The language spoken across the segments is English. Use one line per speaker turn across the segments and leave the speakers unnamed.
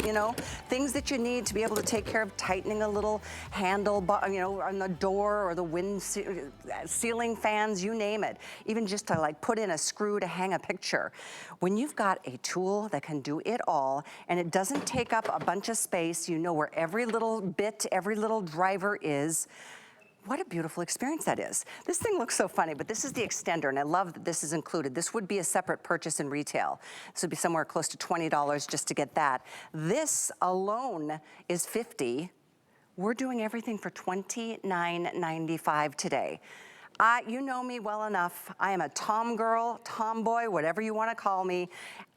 you know, things that you need to be able to take care of tightening a little handle, you know, on the door or the ceiling fans, you name it. Even just to like put in a screw to hang a picture. When you've got a tool that can do it all and it doesn't take up a bunch of space, you know where every little bit, every little driver is. What a beautiful experience that is. This thing looks so funny, but this is the extender, and I love that this is included. This would be a separate purchase in retail. This would be somewhere close to $20 just to get that. This alone is $50. We're doing everything for $29.95 today. You know me well enough. I am a tom girl, tomboy, whatever you want to call me.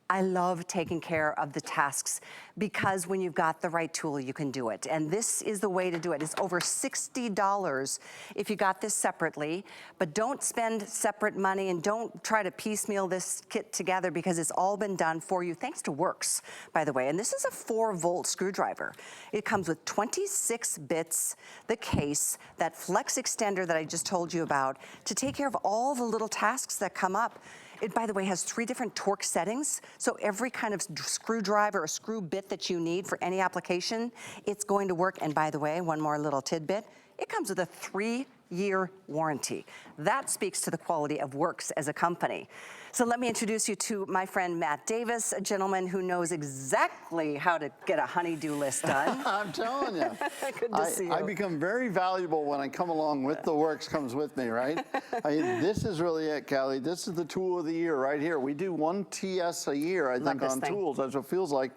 I love taking care of the tasks because when you've got the right tool, you can do it. And this is the way to do it. It's over $60 if you got this separately, but don't spend separate money and don't try to piecemeal this kit together because it's all been done for you, thanks to Worx, by the way. And this is a 4-volt screwdriver. It comes with 26 bits, the case, that flex extender that I just told you about to take care of all the little tasks that come up. It, by the way, has 3 different torque settings, so every kind of screwdriver or screw bit that you need for any application, it's going to work. And by the way, one more little tidbit, it comes with a 3-year warranty. That speaks to the quality of Worx as a company. So let me introduce you to my friend Matt Davis, a gentleman who knows exactly how to get a honey-do list done.
I'm telling you.
Good to see you.
I become very valuable when I come along with the Worx comes with me, right? I mean, this is really it, Callie. This is the tool of the year right here. We do 1 TS a year, I think, on tools. That's what it feels like.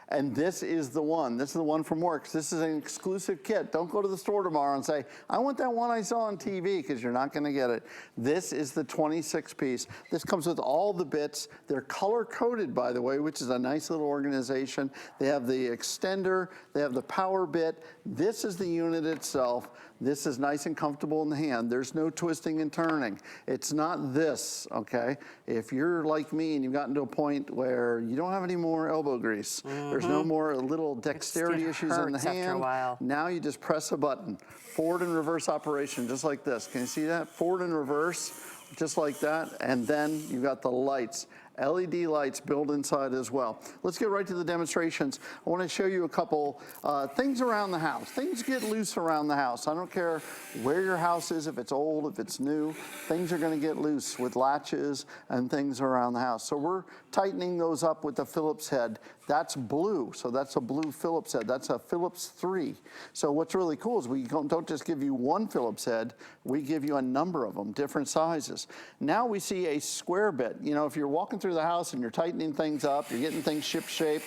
And this is the one. This is the one from Worx. This is an exclusive kit. Don't go to the store tomorrow and say, I want that one I saw on TV, because you're not going to get it. This is the 26-piece. This comes with all the bits. They're color-coded, by the way, which is a nice little organization. They have the extender. They have the power bit. This is the unit itself. This is nice and comfortable in the hand. There's no twisting and turning. It's not this, okay? If you're like me and you've gotten to a point where you don't have any more elbow grease, there's no more little dexterity issues in the hand.
After a while.
Now you just press a button. Forward and reverse operation, just like this. Can you see that? Forward and reverse, just like that. And then you've got the lights. LED lights built inside as well. Let's get right to the demonstrations. I want to show you a couple things around the house. Things get loose around the house. I don't care where your house is, if it's old, if it's new, things are going to get loose with latches and things around the house. So we're tightening those up with the Phillips head. That's blue, so that's a blue Phillips head. That's a Phillips 3. So what's really cool is we don't just give you one Phillips head, we give you a number of them, different sizes. Now we see a square bit. You know, if you're walking through the house and you're tightening things up, you're getting things ship shape,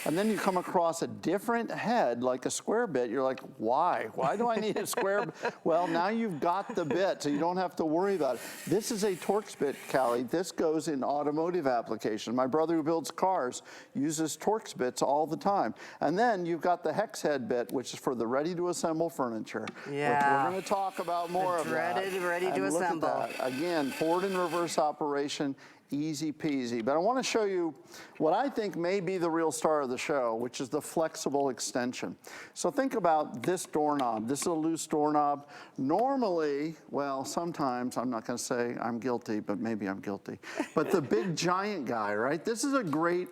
and then you come across a different head, like a square bit, you're like, why? Why do I need a square bit? Well, now you've got the bit, so you don't have to worry about it. This is a Torx bit, Callie. This goes in automotive application. My brother who builds cars uses Torx bits all the time. And then you've got the hex head bit, which is for the ready-to-assemble furniture, which we're going to talk about more of that.
Ready-to-assemble.
Again, forward and reverse operation. Easy peasy. But I want to show you what I think may be the real star of the show, which is the flexible extension. So think about this doorknob. This is a loose doorknob. Normally, well, sometimes, I'm not going to say I'm guilty, but maybe I'm guilty. But the big giant guy, right? This is a great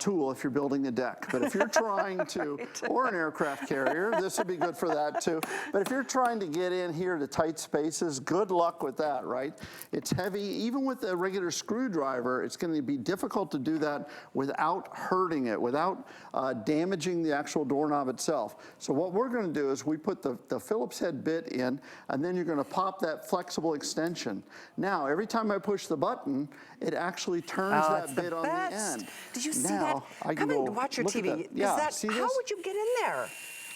tool if you're building a deck. But if you're trying to, or an aircraft carrier, this would be good for that too. But if you're trying to get in here to tight spaces, good luck with that, right? It's heavy. Even with a regular screwdriver, it's going to be difficult to do that without hurting it, without damaging the actual doorknob itself. So what we're going to do is we put the Phillips head bit in, and then you're going to pop that flexible extension. Now, every time I push the button, it actually turns that bit on the end.
Did you see that? Come and watch your TV.
Yeah,
how would you get in there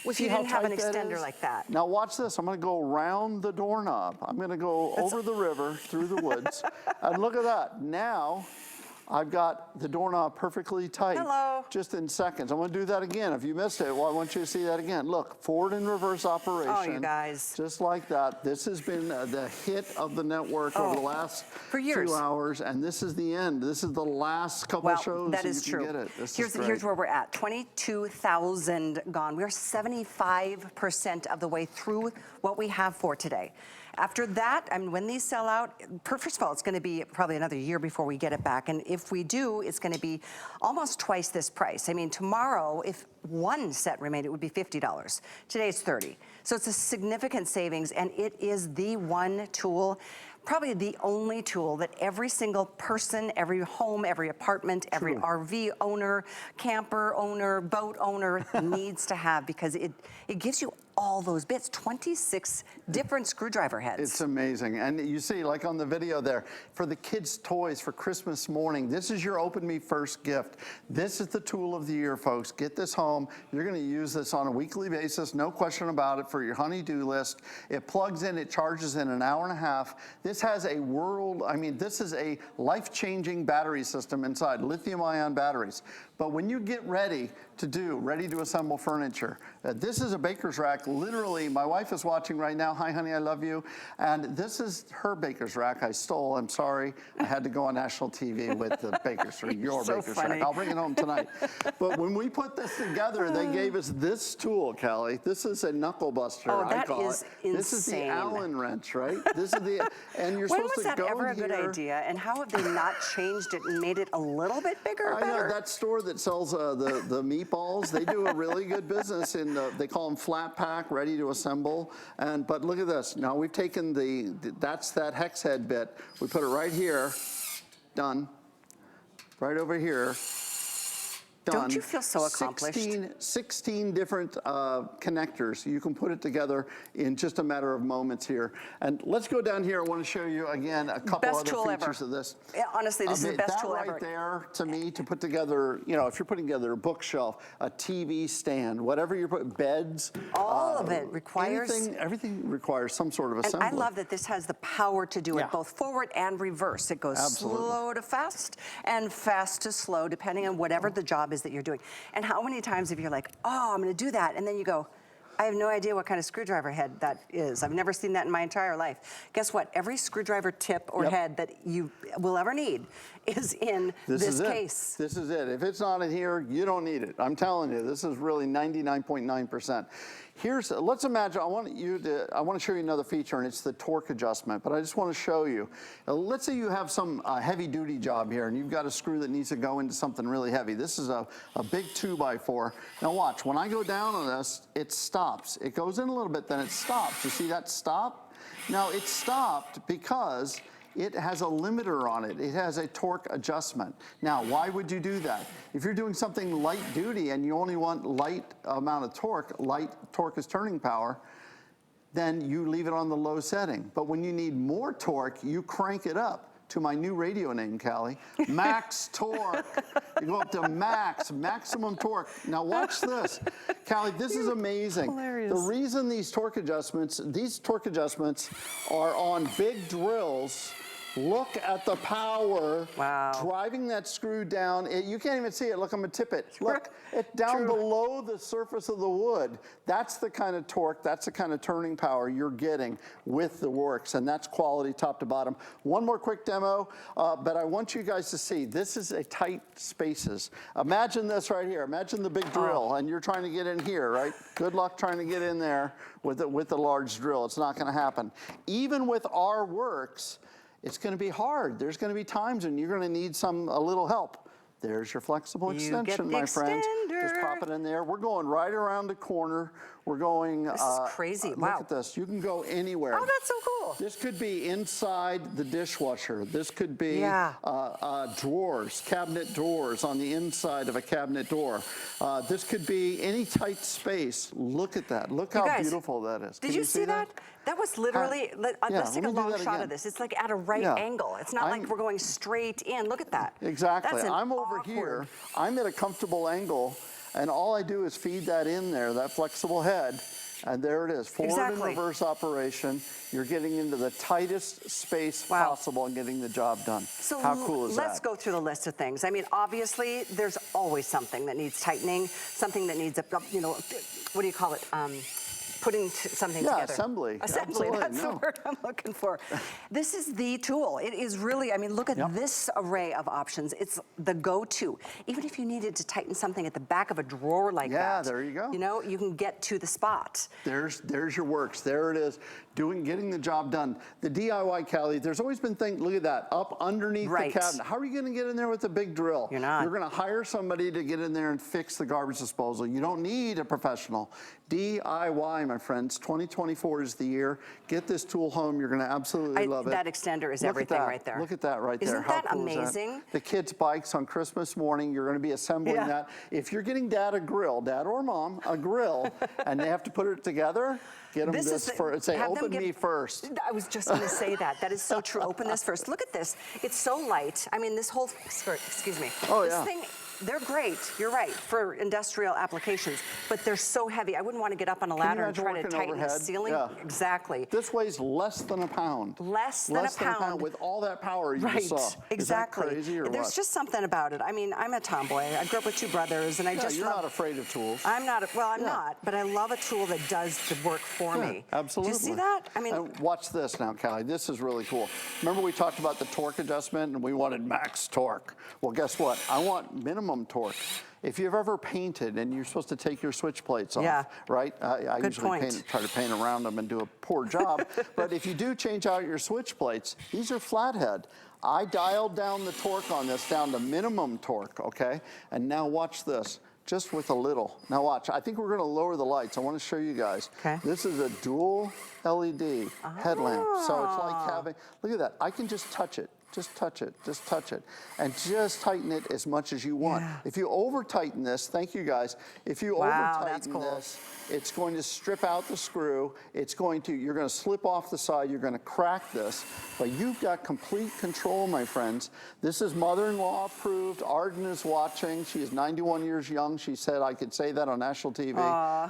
if you didn't have an extender like that?
Now watch this. I'm going to go around the doorknob. I'm going to go over the river, through the woods, and look at that. Now I've got the doorknob perfectly tight.
Hello.
Just in seconds. I'm going to do that again. If you missed it, well, I want you to see that again. Look, forward and reverse operation.
Oh, you guys.
Just like that. This has been the hit of the network over the last few hours, and this is the end. This is the last couple of shows.
That is true.
Get it.
Here's where we're at. 22,000 gone. We're 75% of the way through what we have for today. After that, I mean, when these sell out, first of all, it's gonna be probably another year before we get it back. And if we do, it's gonna be almost twice this price. I mean, tomorrow, if one set remained, it would be $50. Today it's $30. So it's a significant savings, and it is the one tool, probably the only tool that every single person, every home, every apartment, every RV owner, camper owner, boat owner needs to have, because it gives you all those bits, 26 different screwdriver heads.
It's amazing. And you see, like on the video there, for the kids' toys for Christmas morning, this is your Open Me First gift. This is the tool of the year, folks. Get this home. You're going to use this on a weekly basis, no question about it, for your honey-do list. It plugs in, it charges in an hour and a half. This has a this is a life-changing battery system inside, lithium-ion batteries. But when you get ready to assemble furniture, this is a baker's rack. Literally, my wife is watching right now. Hi, honey, I love you. And this is her baker's rack I stole. I'm sorry. I had to go on national TV with the baker's rack, your
So
baker's
funny.
rack. I'll bring it home tonight. But when we put this together, they gave us this tool, Callie. This is a knuckle buster,
Oh,
I
that
call
is
it. This is the
insane.
Allen wrench, right? This is the, and you're
When
supposed
was
to
that
go
ever a
here.
good idea? And how have they not changed it and made it a little bit bigger or
I
better?
know that store that sells the meatballs. They do a really good business in they call them flat pack, ready to assemble. But look at this. Now we've taken that's that hex head bit. We put it right here. Done. Right over here. Done.
Don't you feel so accomplished?
16 different connectors. You can put it together in just a matter of moments here. And let's go down here. I want to show you again a couple
Best
other
tool
features
ever.
of this.
Yeah, honestly, this is the best
that
tool
right
ever.
there, to me, to put together, if you're putting together a bookshelf, a TV stand, whatever you're putting, beds.
All of it requires...
Everything requires some sort of
And
assembly.
I love that this has the power to do it both forward and reverse. It goes
Absolutely.
slow to fast and fast to slow, depending on whatever the job is that you're doing. And how many times have you like, oh, I'm gonna do that, and then you go, I have no idea what kind of screwdriver head that is. I've never seen that in my entire life. Guess what? Every screwdriver tip or head that you will ever need is in this case.
This is it. If it's not in here, you don't need it. I'm telling you, this is really 99.9%. Let's imagine, I want to show you another feature, and it's the torque adjustment, but I just want to show you. Let's say you have some heavy duty job here, and you've got a screw that needs to go into something really heavy. This is a big 2x4. Now watch, when I go down on this, it stops. It goes in a little bit, then it stops. You see that stop? Now it stopped because it has a limiter on it. It has a torque adjustment. Now, why would you do that? If you're doing something light duty and you only want light amount of torque, light torque is turning power, then you leave it on the low setting. But when you need more torque, you crank it up to my new radio name, Callie, Max Torque. You go up to max, maximum torque. Now watch this. Callie, this is amazing.
Hilarious.
The reason these torque adjustments are on big drills. Look at the power driving that screw down. You can't even see it. Look, I'm going to tip it. Look, it's down below the surface of the wood. That's the kind of torque, that's the kind of turning power you're getting with the Worx, and that's quality top to bottom. One more quick demo, but I want you guys to see. This is a tight spaces. Imagine this right here. Imagine the big drill, and you're trying to get in here, right? Good luck trying to get in there with the large drill. It's not going to happen. Even with our Worx, it's going to be hard. There's going to be times when you're going to need a little help. There's your flexible extension, my friends. Just pop it in there. We're going right around the corner. We're going.
This is crazy. Wow.
Look at this. You can go anywhere.
Oh, that's so cool.
This could be inside the dishwasher. This could be drawers, cabinet doors on the inside of a cabinet door. This could be any tight space. Look at that. Look how beautiful that is.
Did you see that? That was literally, let's take a long shot of this. It's like at a right angle. It's not like we're going straight in. Look at that.
Exactly.
That's
I'm over here. I'm at a comfortable angle, and all I do is feed that in there, that flexible head, and there it is. Forward and reverse operation. You're getting into the tightest space possible and getting the job done.
So
how cool is that?
Let's go through the list of things. I mean, obviously, there's always something that needs tightening, something that needs a, what do you call it? putting something
Yeah,
together.
assembly.
Assembly,
Absolutely,
that's the word I'm looking for. This is the tool. It is really, I mean, look at this array of options. It's the go-to. Even if you needed to tighten something at the back of a drawer like that.
Yeah, there you go.
You know, you can get to the spot.
There's your Worx. There it is, getting the job done. The DIY, Callie, there's always been things, look at that, up underneath the cabinet. How are you going to get in there with a big drill?
You're not.
You're going to hire somebody to get in there and fix the garbage disposal. You don't need a professional. DIY, my friends, 2024 is the year. Get this tool home. You're going to absolutely love it.
That extender is everything right there.
Look at that right there.
Isn't that amazing?
The kids' bikes on Christmas morning, you're going to be assembling that. If you're getting dad a grill, dad or mom, a grill, and they have to put it together, get them this first. Say, open me first.
I was just going to say that. That is so true. Open this first. Look at this. It's so light. I mean, this whole, excuse me. This thing, they're great. You're right, for industrial applications, but they're so heavy. I wouldn't want to get up on a ladder and try to tighten the ceiling. Yeah. Exactly.
This weighs less than a pound.
Less than a pound.
With all that power you just saw.
Exactly.
Is that crazy or
There's
what?
just something about it. I mean, I'm a tomboy. I grew up with two brothers, and I just
you're not afraid of tools.
I'm not. Well, I'm not, but I love a tool that does the work for me.
Absolutely.
Do you see that? I mean,
watch this now, Callie. This is really cool. Remember we talked about the torque adjustment, and we wanted max torque. Well, guess what? I want minimum torque. If you've ever painted and you're supposed to take your switch plates off, right? I usually try to paint around them and do a poor job. But if you do change out your switch plates, these are flathead. I dialed down the torque on this down to minimum torque, okay? And now watch this. Just with a little. Now watch, I think we're gonna lower the lights. I wanna show you guys. Okay. This is a dual LED headlamp. So it's like having, look at that. I can just touch it. Just touch it, just touch it, and just tighten it as much as you want. If you over tighten this, thank you guys, if you over tighten this, it's going to strip out the screw, you're gonna slip off the side, you're gonna crack this, but you've got complete control, my friends. This is mother-in-law approved. Arden is watching, she is 91 years young. She said I could say that on national TV.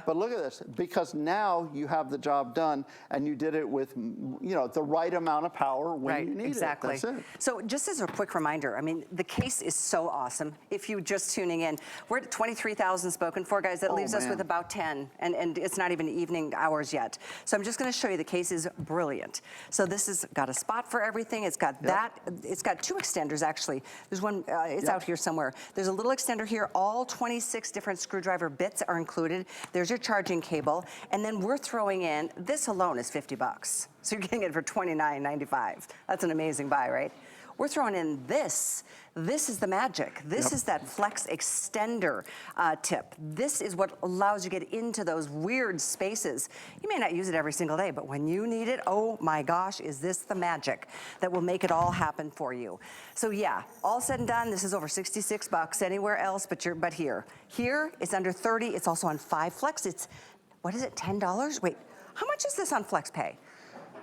But look at this, because now you have the job done, and you did it with, the right amount of power when you need it. That's it.
So just as a quick reminder, I mean, the case is so awesome. If you're just tuning in, we're at 23,000 spoken for, guys. That leaves us with about 10, and it's not even evening hours yet. So I'm just gonna show you, the case is brilliant. So this has got a spot for everything. It's got that, it's got two extenders actually. There's one, it's out here somewhere. There's a little extender here. All 26 different screwdriver bits are included. There's your charging cable. And then we're throwing in, this alone is 50 bucks. So you're getting it for $29.95. That's an amazing buy, right? We're throwing in this. This is the magic. This is that flex extender tip. This is what allows you to get into those weird spaces. You may not use it every single day, but when you need it, oh my gosh, is this the magic that will make it all happen for you? So yeah, all said and done, this is over 66 bucks anywhere else, but here. Here, it's under 30. It's also on 5 Flex. It's, what is it, $10? Wait, how much is this on FlexPay?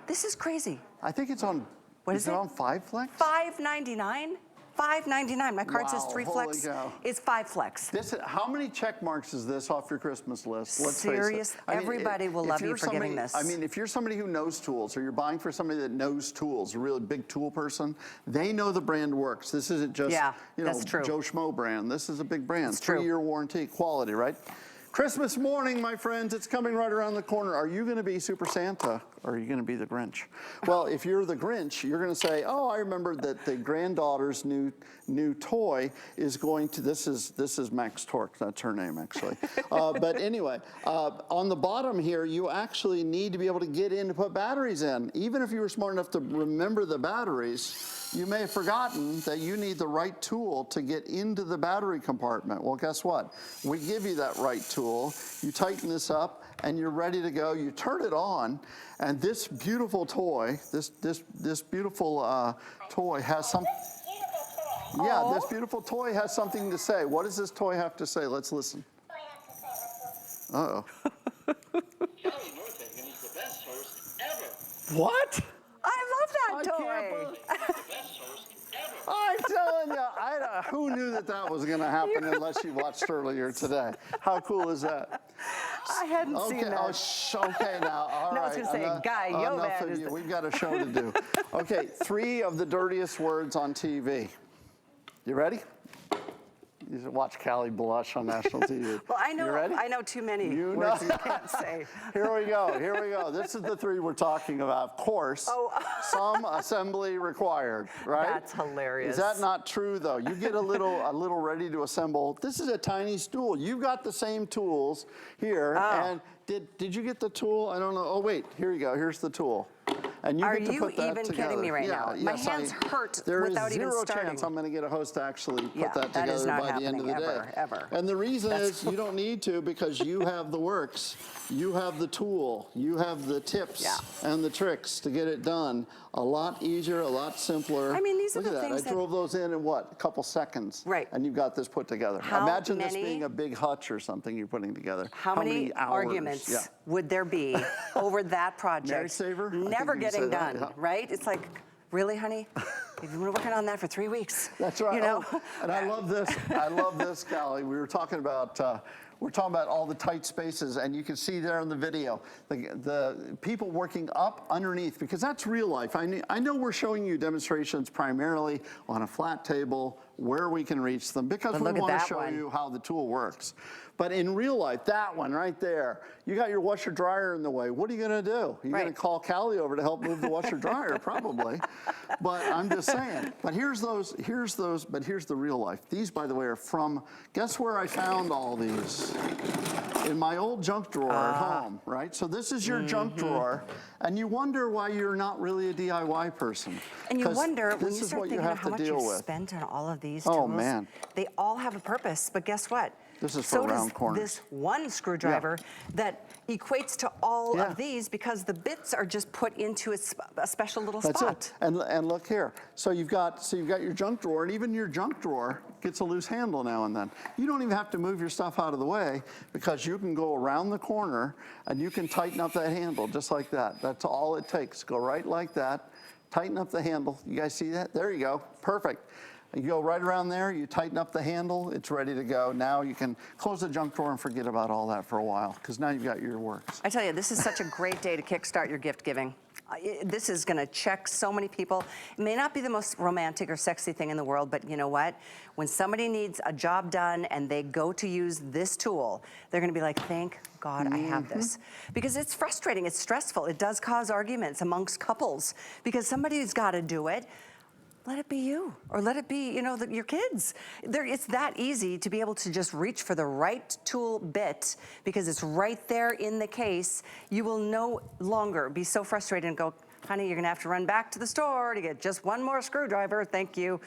This is crazy.
I think it's on, is it on 5 Flex?
$5.99? $5.99. My card says 3 Flex. It's 5 Flex.
How many check marks is this off your Christmas list? Let's
Serious?
face it.
Everybody will love you for giving this.
I mean, if you're somebody who knows tools, or you're buying for somebody that knows tools, a really big tool person, they know the brand works. This isn't just, Joe Schmo brand. This is a big brand. 3-year warranty, quality, right? Christmas morning, my friends, it's coming right around the corner. Are you gonna be Super Santa, or are you gonna be the Grinch? Well, if you're the Grinch, you're gonna say, oh, I remember that the granddaughter's new toy is going to, this is Max Torque, that's her name actually. But anyway, on the bottom here, you actually need to be able to get in to put batteries in. Even if you were smart enough to remember the batteries, you may have forgotten that you need the right tool to get into the battery compartment. Well, guess what? We give you that right tool. You tighten this up, and you're ready to go. You turn it on, and this beautiful toy, this beautiful toy has some. Yeah, this beautiful toy has something to say. What does this toy have to say? Let's listen. Uh-oh. What?
I love that toy.
I'm telling you, who knew that was going to happen unless you watched earlier today? How cool is that?
I hadn't seen that.
Okay, now, all right.
I was going to say, Guy,
enough of you. We've got a show to do. Okay, 3 of the dirtiest words on TV. You ready? You should watch Callie blush on national TV.
Well,
You ready?
I know too many
You
words
know.
you can't say.
Here we go. Here we go. This is the 3 we're talking about. Of course, some assembly required, right?
That's hilarious.
Is that not true, though? You get a little ready to assemble. This is a tiny stool. You've got the same tools here. And did you get the tool? I don't know. Oh, wait. Here you go. Here's the tool. And you
Are
get to
you
put that
even
together.
kidding me right now? My
Yes,
hands hurt
there
without
is
even
zero
starting.
chance I'm going to get a host to actually put
Yeah,
that
that is
together
not
by the end of the
happening
day.
ever.
And the reason is you don't need to, because you have the Worx, you have the tool, you have the tips and the tricks to get it done. A lot easier, a lot simpler.
I mean, these are
Look
the
at that.
things
I drove those in what? A couple seconds.
Right.
And you've got this put together.
How
Imagine this
many-
being a big hutch or something you're putting together.
How many
hours?
arguments
Yeah.
would there be over that project?
Marriage saver? I
Never
think you
getting
said that,
done,
yeah.
right? It's like, really, honey? You've been working on that for 3 weeks.
That's right.
You know?
Oh, and I love this. I love this, Callie. We were talking about all the tight spaces, and you can see there in the video the people working up underneath, because that's real life. I know we're showing you demonstrations primarily on a flat table where we can reach them, because we want to show you how the tool works. But in real life, that one right there, you got your washer dryer in the way. What are you going to do? You're going to call Callie over to help move the washer dryer, probably. But I'm just saying. But here's the real life. These, by the way, are from, guess where I found all these? In my old junk drawer at home, right? So this is your junk drawer, and you wonder why you're not really a DIY person.
And you wonder, when
this
you
is
start
what you
thinking of
have
how
to
much
deal
you
with.
spent on all of these
Oh,
tools,
man.
they all have a purpose, but guess what?
This is for round corners.
This one screwdriver that equates to all of these, because the bits are just put into a special little spot.
That's it. And look here. So you've got your junk drawer, and even your junk drawer gets a loose handle now and then. You don't even have to move your stuff out of the way, because you can go around the corner and you can tighten up that handle just like that. That's all it takes. Go right like that, tighten up the handle. You guys see that? There you go. Perfect. You go right around there, you tighten up the handle, it's ready to go. Now you can close the junk drawer and forget about all that for a while, because now you've got your Worx.
I tell you, this is such a great day to kickstart your gift giving. This is going to check so many people. It may not be the most romantic or sexy thing in the world, but you know what? When somebody needs a job done and they go to use this tool, they're going to be like, thank God I have this. Because it's frustrating, it's stressful. It does cause arguments amongst couples, because somebody's got to do it. Let it be you, or let it be, your kids. It's that easy to be able to just reach for the right tool bit, because it's right there in the case. You will no longer be so frustrated and go, honey, you're gonna have to run back to the store to get just one more screwdriver, thank you.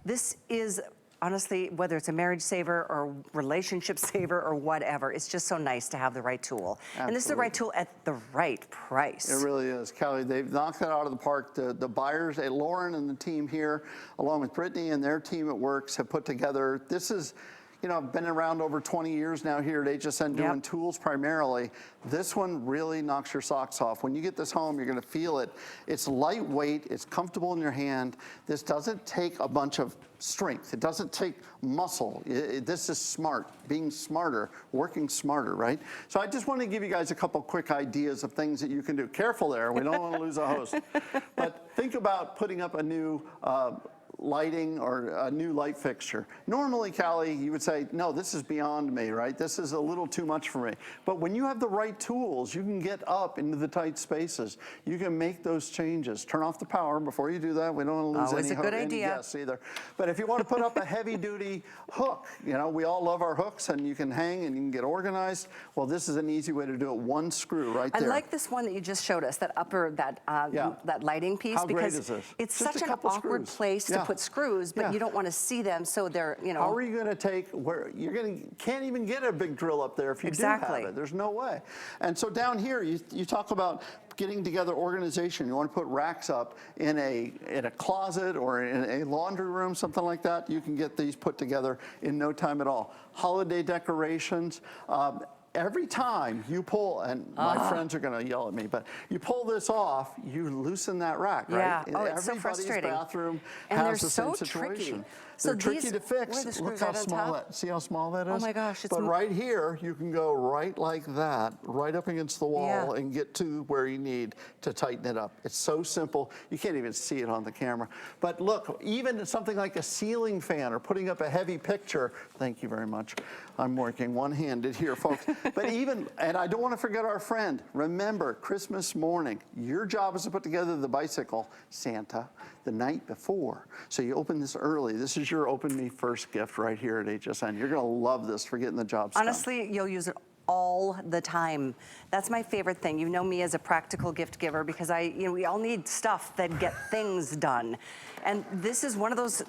This is, honestly, whether it's a marriage saver or relationship saver or whatever, it's just so nice to have the right tool.
Absolutely.
And this is the right tool at the right price.
It really is. Callie, they've knocked it out of the park. The buyers, Lauren and the team here, along with Brittany and their team at Worx, have put together, this is, I've been around over 20 years now here at HSN doing tools primarily. This one really knocks your socks off. When you get this home, you're going to feel it. It's lightweight. It's comfortable in your hand. This doesn't take a bunch of strength. It doesn't take muscle. This is smart, being smarter, working smarter, right? So I just want to give you guys a couple quick ideas of things that you can do. Careful there. We don't want to lose a host. But think about putting up a new lighting or a new light fixture. Normally, Callie, you would say, no, this is beyond me, right? This is a little too much for me. But when you have the right tools, you can get up into the tight spaces. You can make those changes. Turn off the power before you do that. We don't want to lose any guests either. But if you want to put up a heavy-duty hook, we all love our hooks, and you can hang and you can get organized. Well, this is an easy way to do it. One screw right there.
I like this one that you just showed us, that that lighting piece.
How great is this?
It's
Just
such
a
an
couple
awkward
screws.
place to put screws, but you don't want to see them, so they're,
How are you going to take where can't even get a big drill up there if you do have it. There's no way. And so down here, you talk about getting together organization. You want to put racks up in a closet or in a laundry room, something like that. You can get these put together in no time at all. Holiday decorations. every time you pull, and my friends are going to yell at me, but you pull this off, you loosen that rack,
Yeah.
right?
Oh, it's so
Everybody's
frustrating.
bathroom
And they're
has the same
so tricky.
situation.
So
They're tricky
these-
to
where are
fix.
the screws
Look how
right on
small
top?
that. See how small that is?
Oh my gosh, it's
But right here, you can go right like that, right up against the wall,
Yeah.
and get to where you need to tighten it up. It's so simple. You can't even see it on the camera. But look, even something like a ceiling fan or putting up a heavy picture. Thank you very much. I'm working one-handed here, folks. But even, and I don't want to forget our friend. Remember, Christmas morning, your job is to put together the bicycle, Santa, the night before. So you open this early. This is your Open Me First gift right here at HSN. You're going to love this for getting the job done.
Honestly, you'll use it all the time. That's my favorite thing. You know me as a practical gift giver because we all need stuff that get things done. And this is one of those,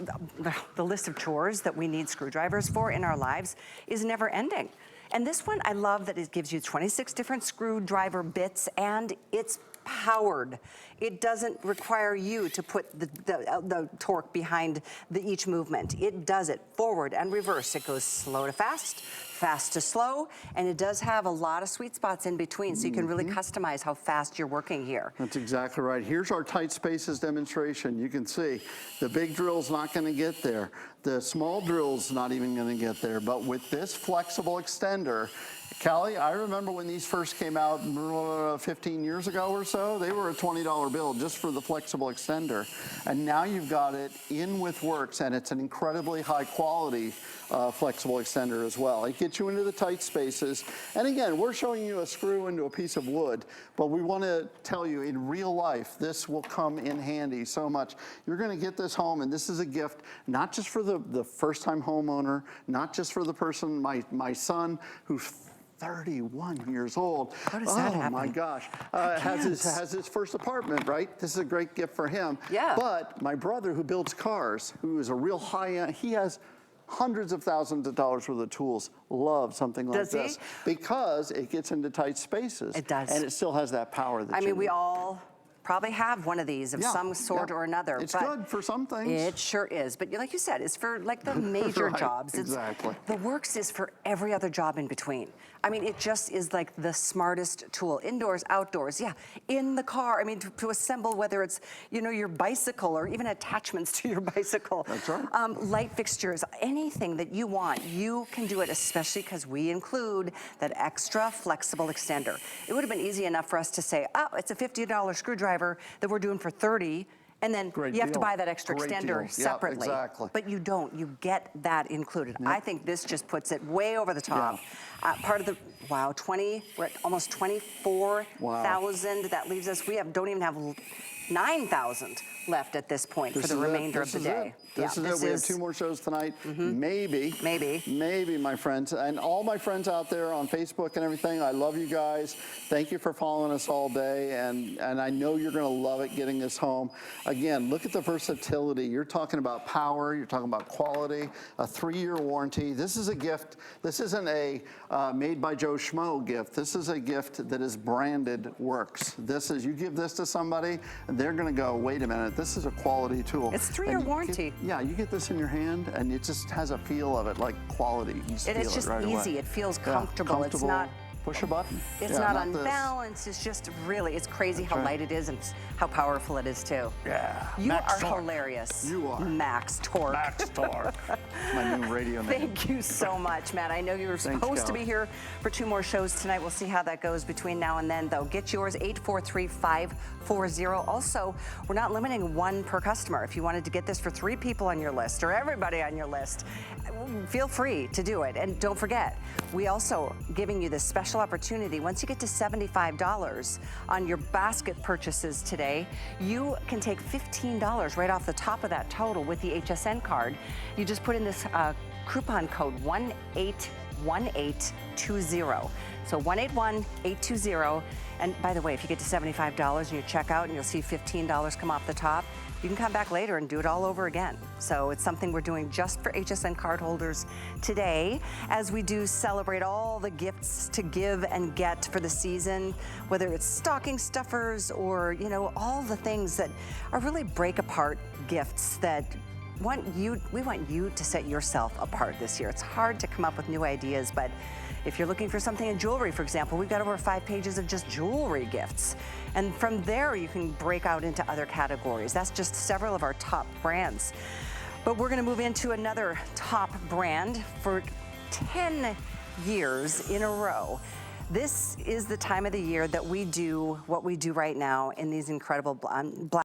the list of chores that we need screwdrivers for in our lives is never ending. And this one, I love that it gives you 26 different screwdriver bits and it's powered. It doesn't require you to put the torque behind each movement. It does it forward and reverse. It goes slow to fast, fast to slow, and it does have a lot of sweet spots in between, so you can really customize how fast you're working here.
That's exactly right. Here's our tight spaces demonstration. You can see the big drill's not going to get there. The small drill's not even going to get there. But with this flexible extender, Callie, I remember when these first came out 15 years ago or so, they were a $20 bill just for the flexible extender. And now you've got it in with Worx, and it's an incredibly high quality flexible extender as well. It gets you into the tight spaces. And again, we're showing you a screw into a piece of wood, but we want to tell you in real life, this will come in handy so much. You're going to get this home, and this is a gift, not just for the first-time homeowner, not just for the person, my son, who's 31 years old.
How does that happen?
Oh my gosh. Has his first apartment, right? This is a great gift for him.
Yeah.
But my brother who builds cars, who is a real high-end, he has hundreds of thousands of dollars worth of tools, love something like this. Because it gets into tight spaces.
It does.
And it still has that power that you need.
We all probably have one of these of some sort or another.
It's
but
good for some things.
It sure is. But like you said, it's for like the major
Right,
jobs.
exactly.
The Worx is for every other job in between. It just is like the smartest tool. Indoors, outdoors, in the car. To assemble, whether it's, your bicycle or even attachments to your bicycle.
That's right.
Light fixtures, anything that you want, you can do it, especially because we include that extra flexible extender. It would have been easy enough for us to say, oh, it's a $50 screwdriver that we're doing for $30. And then you have to buy that extra extender separately.
Yeah, exactly.
But you don't. You get that included. Yep. I think this just puts it way over the top. Yeah. Part of the, we're at almost 24,000. That leaves us, don't even have 9,000 left at this point for the remainder of the day.
This is it. We have 2 more shows tonight. Maybe, my friends. And all my friends out there on Facebook and everything, I love you guys. Thank you for following us all day. And I know you're going to love it getting this home. Again, look at the versatility. You're talking about power. You're talking about quality. A 3-year warranty. This is a gift. This isn't a made by Joe Schmo gift. This is a gift that is branded Worx. This is, you give this to somebody, and they're going to go, wait a minute, this is a quality tool.
It's 3-year warranty.
You get this in your hand, and it just has a feel of it, like quality.
It's just
right
easy.
away.
It feels comfortable. It's not
push a button.
It's not unbalanced. It's just really, it's crazy how light it is and how powerful it is too.
Yeah.
You are hilarious.
You are.
Max Torque.
Max Torque. My new radio name.
Thank you so much, Matt. I know you were supposed to be here for 2 more shows tonight. We'll see how that goes between now and then, though. Get yours, 843-540. Also, we're not limiting 1 per customer. If you wanted to get this for 3 people on your list or everybody on your list, feel free to do it. And don't forget, we also giving you this special opportunity. Once you get to $75 on your basket purchases today, you can take $15 right off the top of that total with the HSN card. You just put in this coupon code 181820. So 181820. And by the way, if you get to $75 and you check out and you'll see $15 come off the top, you can come back later and do it all over again. So it's something we're doing just for HSN cardholders today, as we do celebrate all the gifts to give and get for the season, whether it's stocking stuffers or, all the things that are really break apart gifts that want you to set yourself apart this year. It's hard to come up with new ideas, but if you're looking for something in jewelry, for example, we've got over 5 pages of just jewelry gifts. And from there, you can break out into other categories. That's just several of our top brands. But we're gonna move into another top brand for 10 years in a row. This is the time of the year that we do what we do right now in these incredible black